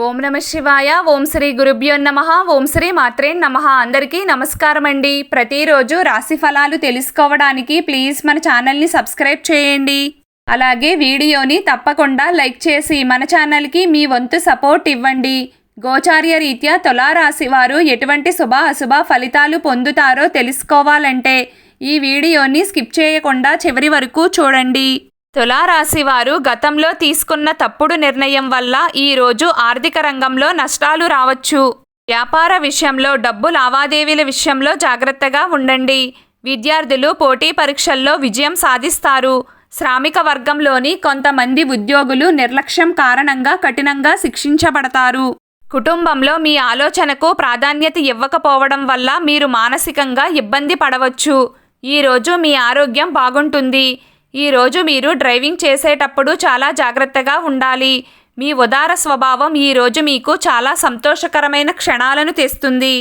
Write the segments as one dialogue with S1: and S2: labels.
S1: ఓం నమ శివాయ. ఓం శ్రీ గురుభ్యో నమః. ఓం శ్రీ మాత్రే నమః. అందరికీ నమస్కారం అండి. ప్రతిరోజు రాశి ఫలాలు తెలుసుకోవడానికి ప్లీజ్ మన ఛానల్ని సబ్స్క్రైబ్ చేయండి. అలాగే వీడియోని తప్పకుండా లైక్ చేసి మన ఛానల్కి మీ వంతు సపోర్ట్ ఇవ్వండి. గోచార్య రీత్యా తులారాశి వారు ఎటువంటి శుభ అశుభ ఫలితాలు పొందుతారో తెలుసుకోవాలంటే ఈ వీడియోని స్కిప్ చేయకుండా చివరి వరకు చూడండి. తులారాశి వారు గతంలో తీసుకున్న తప్పుడు నిర్ణయం వల్ల ఈరోజు ఆర్థిక రంగంలో నష్టాలు రావచ్చు. వ్యాపార విషయంలో, డబ్బు లావాదేవీల విషయంలో జాగ్రత్తగా ఉండండి. విద్యార్థులు పోటీ పరీక్షల్లో విజయం సాధిస్తారు. శ్రామిక వర్గంలోని కొంతమంది ఉద్యోగులు నిర్లక్ష్యం కారణంగా కఠినంగా శిక్షించబడతారు. కుటుంబంలో మీ ఆలోచనకు ప్రాధాన్యత ఇవ్వకపోవడం వల్ల మీరు మానసికంగా ఇబ్బంది పడవచ్చు. ఈరోజు మీ ఆరోగ్యం బాగుంటుంది. ఈరోజు మీరు డ్రైవింగ్ చేసేటప్పుడు చాలా జాగ్రత్తగా ఉండాలి. మీ ఉదార స్వభావం ఈరోజు మీకు చాలా సంతోషకరమైన క్షణాలను తెస్తుంది.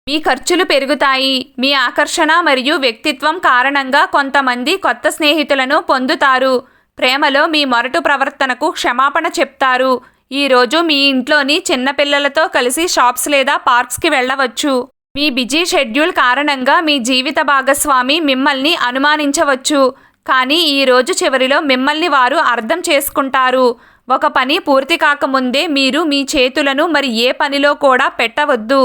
S1: మీ ఖర్చులు పెరుగుతాయి. మీ ఆకర్షణ మరియు వ్యక్తిత్వం కారణంగా కొంతమంది కొత్త స్నేహితులను పొందుతారు. ప్రేమలో మీ మొరటు ప్రవర్తనకు క్షమాపణ చెప్తారు. ఈరోజు మీ ఇంట్లోని చిన్నపిల్లలతో కలిసి షాప్స్ లేదా పార్క్స్కి వెళ్ళవచ్చు. మీ బిజీ షెడ్యూల్ కారణంగా మీ జీవిత భాగస్వామి మిమ్మల్ని అనుమానించవచ్చు. కానీ ఈరోజు చివరిలో మిమ్మల్ని వారు అర్థం చేసుకుంటారు. ఒక పని పూర్తి కాకముందే మీరు మీ చేతులను మరి ఏ పనిలో కూడా పెట్టవద్దు.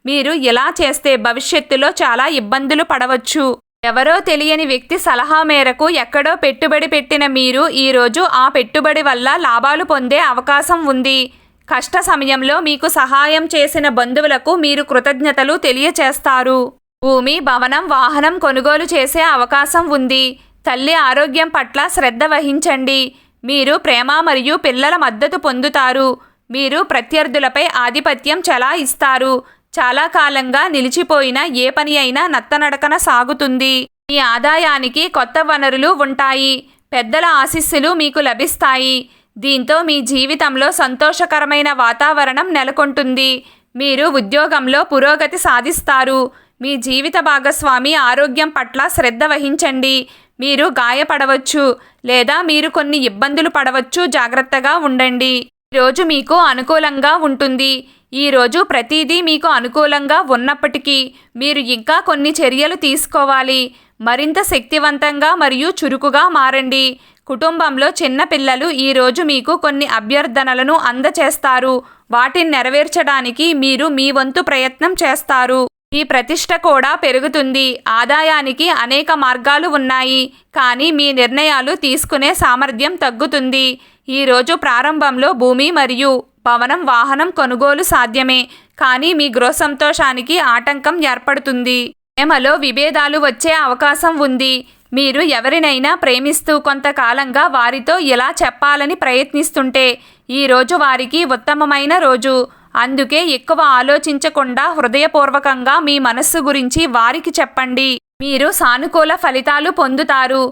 S1: మీరు ఇలా చేస్తే భవిష్యత్తులో చాలా ఇబ్బందులు పడవచ్చు. ఎవరో తెలియని వ్యక్తి సలహా మేరకు ఎక్కడో పెట్టుబడి పెట్టిన మీరు ఈరోజు ఆ పెట్టుబడి వల్ల లాభాలు పొందే అవకాశం ఉంది. కష్ట సమయంలో మీకు సహాయం చేసిన బంధువులకు మీరు కృతజ్ఞతలు తెలియచేస్తారు. భూమి, భవనం, వాహనం కొనుగోలు చేసే అవకాశం ఉంది. తల్లి ఆరోగ్యం పట్ల శ్రద్ధ వహించండి. మీరు ప్రేమ మరియు పిల్లల మద్దతు పొందుతారు. మీరు ప్రత్యర్థులపై ఆధిపత్యం చెలాయిస్తారు. చాలా కాలంగా నిలిచిపోయిన ఏ పని అయినా నత్తనడకన సాగుతుంది. మీ ఆదాయానికి కొత్త వనరులు ఉంటాయి. పెద్దల ఆశీస్సులు మీకు లభిస్తాయి. దీంతో మీ జీవితంలో సంతోషకరమైన వాతావరణం నెలకొంటుంది. మీరు ఉద్యోగంలో పురోగతి సాధిస్తారు. మీ జీవిత భాగస్వామి ఆరోగ్యం పట్ల శ్రద్ధ వహించండి. మీరు గాయపడవచ్చు లేదా మీరు కొన్ని ఇబ్బందులు పడవచ్చు. జాగ్రత్తగా ఉండండి. ఈరోజు మీకు అనుకూలంగా ఉంటుంది. ఈరోజు ప్రతిదీ మీకు అనుకూలంగా ఉన్నప్పటికీ మీరు ఇంకా కొన్ని చర్యలు తీసుకోవాలి. మరింత శక్తివంతంగా మరియు చురుకుగా మారండి. కుటుంబంలో చిన్న పిల్లలు ఈరోజు మీకు కొన్ని అభ్యర్థనలను అందచేస్తారు. వాటిని నెరవేర్చడానికి మీరు మీ వంతు ప్రయత్నం చేస్తారు. ఈ ప్రతిష్ట కూడా పెరుగుతుంది. ఆదాయానికి అనేక మార్గాలు ఉన్నాయి, కానీ మీ నిర్ణయాలు తీసుకునే సామర్థ్యం తగ్గుతుంది. ఈరోజు ప్రారంభంలో భూమి మరియు భవనం, వాహనం కొనుగోలు సాధ్యమే, కానీ మీ గృహ సంతోషానికి ఆటంకం ఏర్పడుతుంది. ప్రేమలో విభేదాలు వచ్చే అవకాశం ఉంది. మీరు ఎవరినైనా ప్రేమిస్తూ కొంతకాలంగా వారితో ఇలా చెప్పాలని ప్రయత్నిస్తుంటే ఈరోజు వారికి ఉత్తమమైన రోజు. అందుకే ఎక్కువ ఆలోచించకుండా హృదయపూర్వకంగా మీ మనస్సు గురించి వారికి చెప్పండి. మీరు సానుకూల ఫలితాలు పొందుతారు.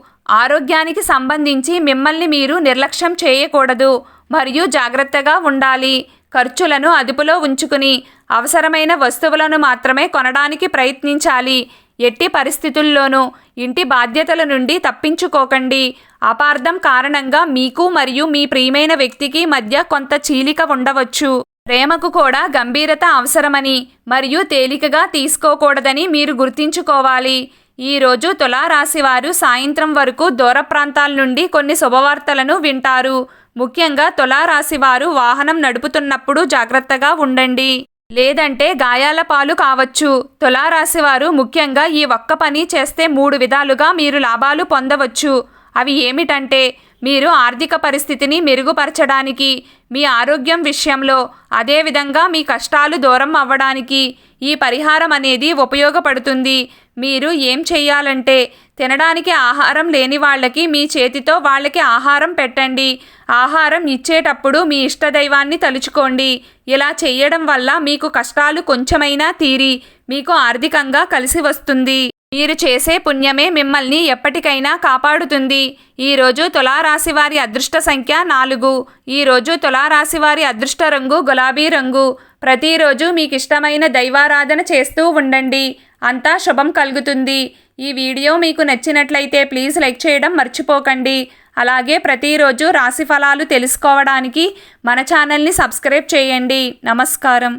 S1: ఆరోగ్యానికి సంబంధించి మిమ్మల్ని మీరు నిర్లక్ష్యం చేయకూడదు మరియు జాగ్రత్తగా ఉండాలి. ఖర్చులను అదుపులో ఉంచుకుని అవసరమైన వస్తువులను మాత్రమే కొనడానికి ప్రయత్నించాలి. ఎట్టి పరిస్థితుల్లోనూ ఇంటి బాధ్యతల నుండి తప్పించుకోకండి. అపార్థం కారణంగా మీకు మరియు మీ ప్రియమైన వ్యక్తికి మధ్య కొంత చీలిక ఉండవచ్చు. ప్రేమకు కూడా గంభీరత అవసరమని మరియు తేలికగా తీసుకోకూడదని మీరు గుర్తుంచుకోవాలి. ఈరోజు తులారాశి వారు సాయంత్రం వరకు దూర ప్రాంతాల నుండి కొన్ని శుభవార్తలను వింటారు. ముఖ్యంగా తులారాశి వారు వాహనం నడుపుతున్నప్పుడు జాగ్రత్తగా ఉండండి, లేదంటే గాయాల పాలు కావచ్చు. తులారాశి వారు ముఖ్యంగా ఈ ఒక్క పని చేస్తే 3 విధాలుగా మీరు లాభాలు పొందవచ్చు. అవి ఏమిటంటే, మీరు ఆర్థిక పరిస్థితిని మెరుగుపరచడానికి, మీ ఆరోగ్యం విషయంలో, అదేవిధంగా మీ కష్టాలు దూరం అవ్వడానికి ఈ పరిహారం అనేది ఉపయోగపడుతుంది. మీరు ఏం చేయాలంటే, తినడానికి ఆహారం లేని వాళ్ళకి మీ చేతితో వాళ్ళకి ఆహారం పెట్టండి. ఆహారం ఇచ్చేటప్పుడు మీ ఇష్టదైవాన్ని తలుచుకోండి. ఇలా చేయడం వల్ల మీకు కష్టాలు కొంచెమైనా తీరి మీకు ఆర్థికంగా కలిసి వస్తుంది. మీరు చేసే పుణ్యమే మిమ్మల్ని ఎప్పటికైనా కాపాడుతుంది. ఈరోజు తులారాశి వారి అదృష్ట సంఖ్య 4. ఈరోజు తులారాశి వారి అదృష్ట రంగు గులాబీ రంగు. ప్రతిరోజు మీకు ఇష్టమైన దైవారాధన చేస్తూ ఉండండి. అంతా శుభం కలుగుతుంది. ఈ వీడియో మీకు నచ్చినట్లయితే ప్లీజ్ లైక్ చేయడం మర్చిపోకండి. అలాగే ప్రతిరోజు రాశి ఫలాలు తెలుసుకోవడానికి మన ఛానల్ని సబ్స్క్రైబ్ చేయండి. నమస్కారం.